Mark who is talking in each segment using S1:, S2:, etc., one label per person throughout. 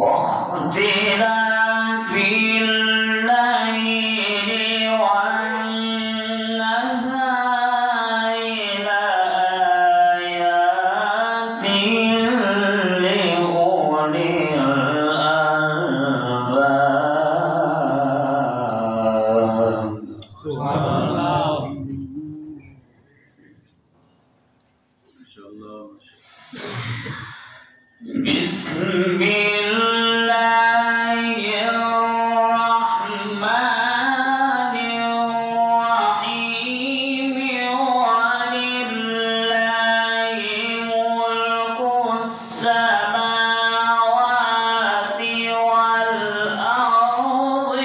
S1: واختلاف الليل والنهار لآيات لأولي الألباب.
S2: سبحان الله. ما شاء الله.
S1: بسم الله الرحمن الرحيم. ولله ملك السماوات والأرض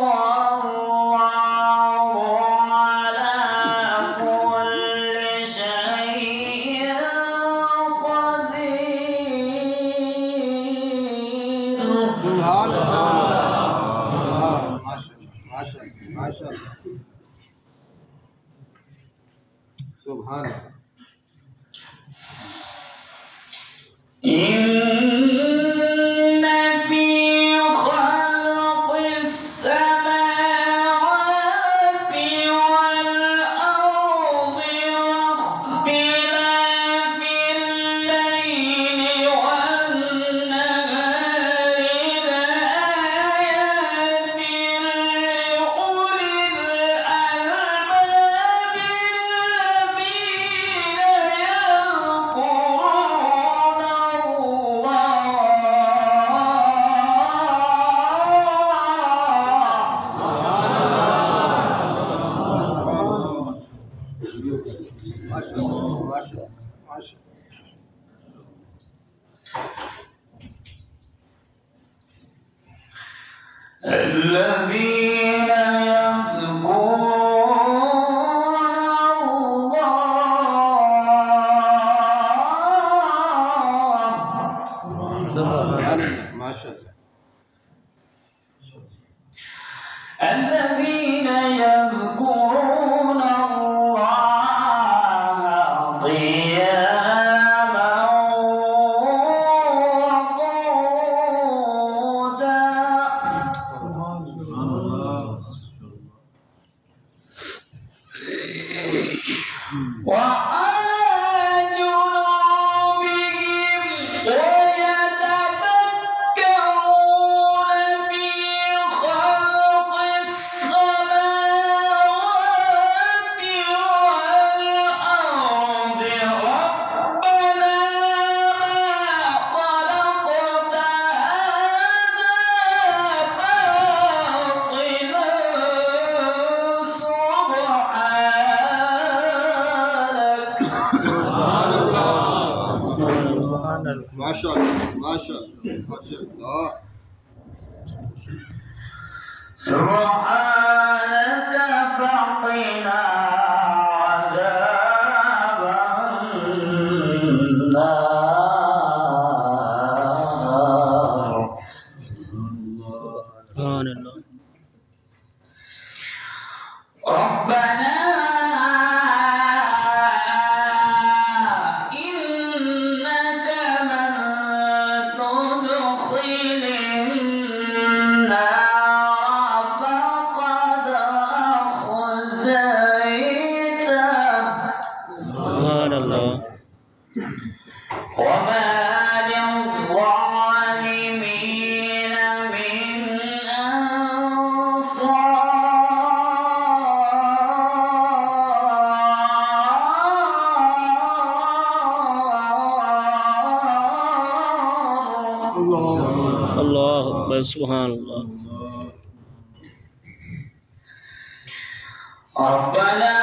S1: والله على كل شيء قدير.
S2: سبحان الله. ما شاء الله ما شاء الله ما شاء الله. سبحان الله.
S1: إن في خلق السماوات والأرض واختلاف الليل والنهار لآيات لأولي الألباب الذين يذكرون
S2: ما شاء الله ما شاء الله ما شاء الله.
S1: الذين يذكرون الله.
S2: ما شاء الله.
S1: الذين يذكرون الله قياما وقعودا وعلى جنوبهم ويتفكرون في خلق السماوات والأرض ربنا ما خلقت هذا باطلا سبحانك.
S2: سبحان الله. ما شاء الله ما شاء الله ما شاء الله.
S1: سبحانك فقنا عذاب النار.
S3: سبحان الله.
S1: ربنا إنك من تدخل النار فقد أخزيته
S3: سبحان الله.
S1: وما للظالمين من أنصار.
S3: الله أكبر. سبحان الله.
S1: ربنا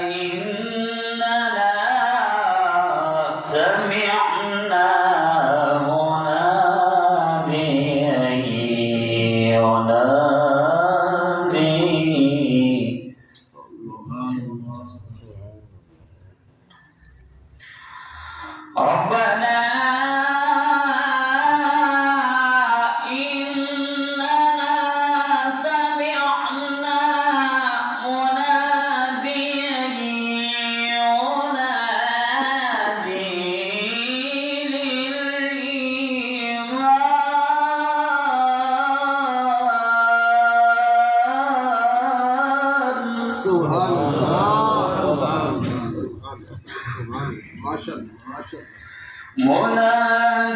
S1: إننا سمعنا مناديا ينادي ربنا إننا سمعنا مناديا ينادي
S2: सुभान अल्लाह सुभान अल्लाह माशाअल्लाह माशाअल्लाह
S1: مولانا